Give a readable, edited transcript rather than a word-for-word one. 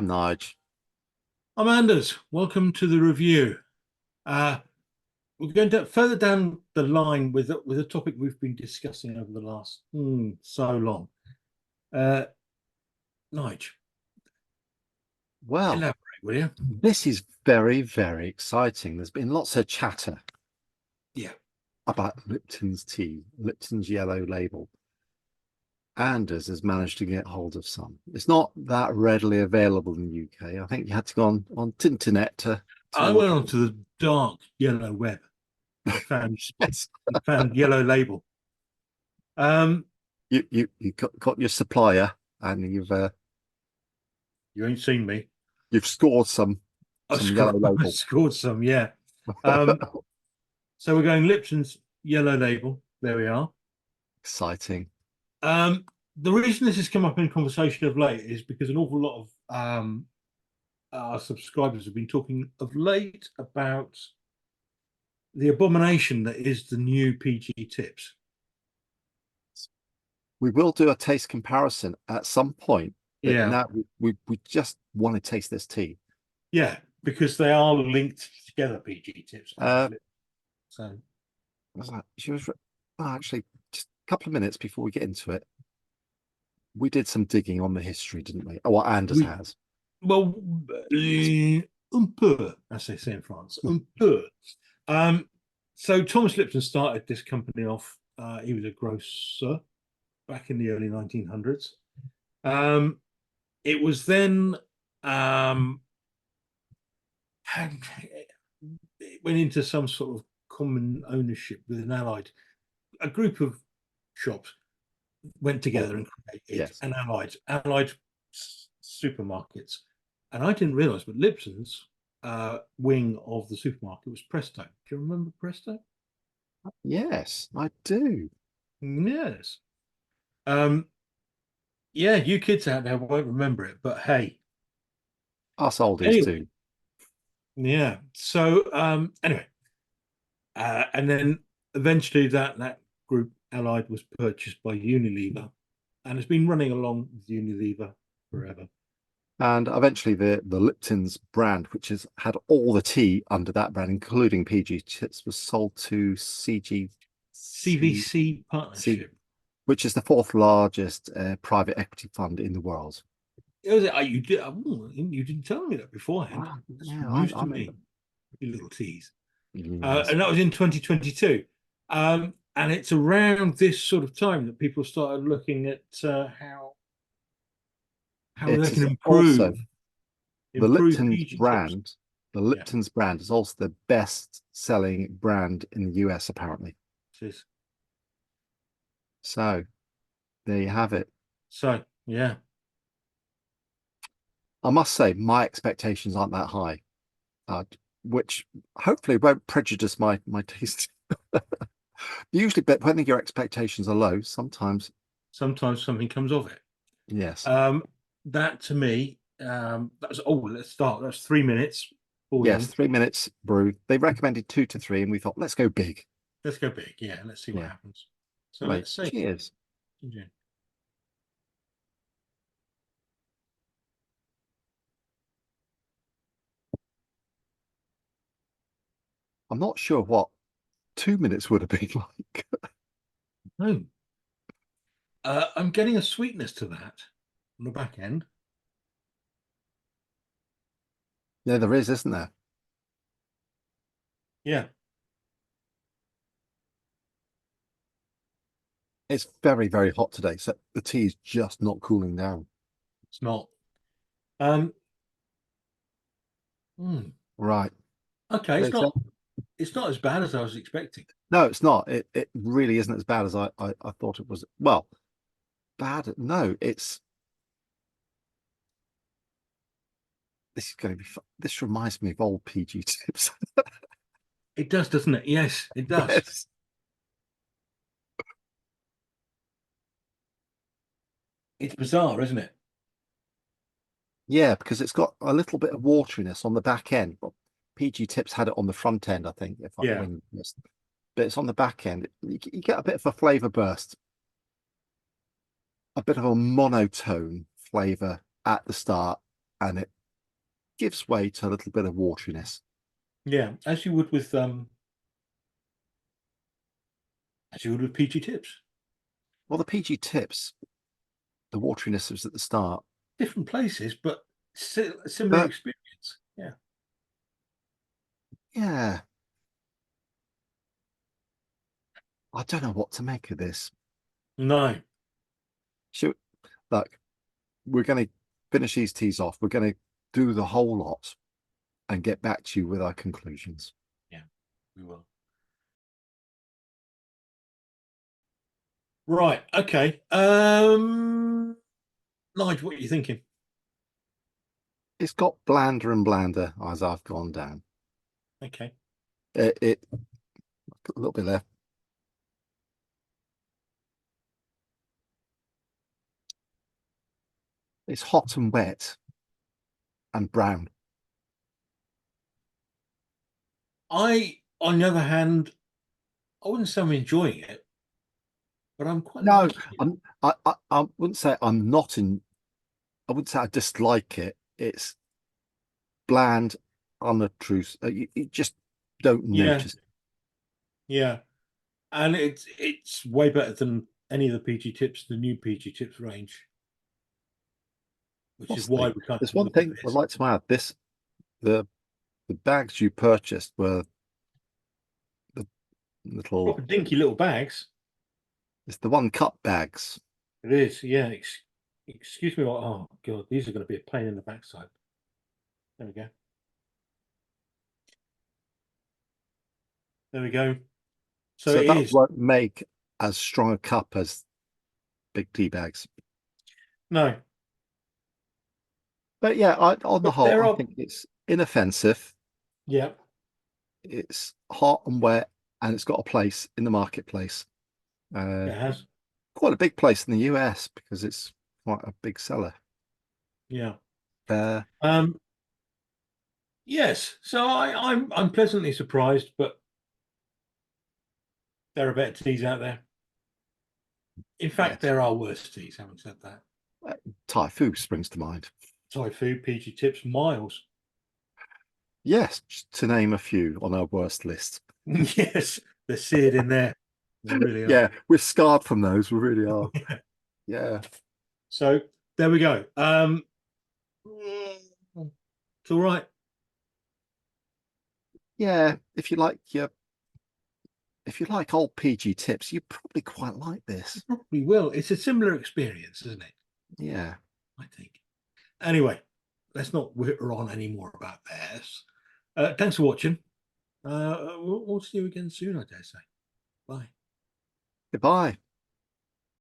I'm Nige. I'm Anders. Welcome to the review. Uh, we're going to further down the line with a topic we've been discussing over the last so long. Uh, Nige, Well, elaborate, will you? this is very, very exciting. There's been lots of chatter Yeah. about Lipton's tea, Lipton's yellow label. Anders has managed to get hold of some. It's not that readily available in the UK. I think you had to go on Tinternet I to went onto the dark yellow web and found yes. yellow label. Um, You got your supplier and you ain't seen me. you've scored some yellow I label. scored some, yeah. Um, so we're going Lipton's yellow label. There we are. Exciting. Um, the reason this has come up in conversation of late is because an awful lot of our subscribers have been talking of late about the abomination that is the new PG tips. We will do a taste comparison at some point, but Yeah, now we just want to taste this tea. yeah, because they are linked together, PG tips and Uh, Lip. So was that she was well, actually just a couple of minutes before we get into it, we did some digging on the history, didn't we? Oh, what Anders we has. well, un peu, as they say in France, un peu. Um, so Thomas Lipton started this company off. He was a grocer back in the early 1900s. Um, it was then and it went into some sort of common ownership with an allied. A group of shops went Oh, together and created yes. an allied supermarkets. And I didn't realize, but Lipton's wing of the supermarket was Presto. Do you remember Presto? Yes, I do. Yes. Um, yeah, you kids out there won't remember it, but hey. Us oldies Anyway, do. yeah. So anyway, and then eventually that group Allied was purchased by Unilever and has been running along with Unilever forever. And eventually the Lipton's brand, which has had all the tea under that brand, including PG chips, was sold to CGC, CVC partnership. which is the fourth largest private equity fund in the world. It was, you didn't tell me that beforehand. Ah, That's yeah, news I to remember. me, you little tease. Yes. And that was in 2022. And it's around this sort of time that people started looking at how they It can is also the improve Lipton's PG tips. brand. The Yeah, Lipton's brand is also the best selling brand in the US, apparently. it is. So there you have it. So yeah. I must say, my expectations aren't that high, which hopefully won't prejudice my taste. Usually, but when your expectations are low, sometimes Sometimes something comes of it. yes, Um, that to me, that's let's start. That's 3 minutes. Pause yes, in. 3 minutes brew. They recommended 2 to 3, and we thought let's go big. Let's go big. Yeah, let's see what Yeah, happens. So right. let's see. Cheers. I'm not sure what 2 minutes would have been like. Oh, I'm getting a sweetness to that on the back end. Yeah, there is, isn't there? Yeah, It's very, very hot today, so the tea is just not cooling down. it's not. Um, hmm. Right. Okay, It's, uh, it's not as bad as I was expecting. no, it's not. It really isn't as bad as I thought it was. Well, bad. No, it's this is going to be fun. This reminds me of old PG tips. It does, doesn't it? Yes, it does. Yes. It's bizarre, isn't it? Yeah, because it's got a little bit of wateriness on the back end. But PG tips had it on the front end, I think, if I Yeah. when missed. But it's on the back end. You get a bit of a flavor burst, a bit of a monotone flavor at the start, and it gives way to a little bit of wateriness. Yeah, as you would with PG tips. Well, the PG tips, the wateriness was at the start. Different places, but similar But experience. Yeah. yeah, I don't know what to make of this. No. Should, look, we're going to finish these teas off. We're going to do the whole lot and get back to you with our conclusions. Yeah, we will. Right. Okay. Nigel, what are you thinking? It's got blander and blander as I've gone down. Okay. It a little bit left. It's hot and wet and brown. On the other hand, I wouldn't say I'm enjoying it, but I'm quite No, liking it. I wouldn't say I'm not in. I wouldn't say I dislike it. It's bland, unobtrusive. You just don't Yeah, notice. yeah, and it's way better than any of the PG tips, the new PG tips range, which is why Possibly. we kind There's of one look at thing I'd this. like to add. The the bags you purchased were the little. Proper dinky little bags. It's the 1 cup bags. It is, yeah. Excuse me. Oh God, these are going to be a pain in the backside. There we go. There we go. So So it that is. won't make as strong a cup as big tea bags. No, But yeah, on the but whole, there I are. think it's inoffensive. Yeah, It's hot and wet, and it's got a place in the marketplace. it has. Quite a big place in the US because it's quite a big seller. Yeah. Uh, Um. Yes. So I'm pleasantly surprised, but there are better teas out there. In fact, yes, there are worse teas. Having said that, Thai food springs to mind. Thai food, PG tips, miles. Yes, just to name a few on our worst list. Yes, they're seared in there. They really are. Yeah, we're scarred from those. We really are. Yeah, So there we go. It's all right. yeah. If you like old PG tips, you probably quite like this. Probably will. It's a similar experience, isn't it? Yeah. I think. Anyway, let's not whitter on any more about this. Thanks for watching. We'll see you again soon, I dare say. Bye. Goodbye.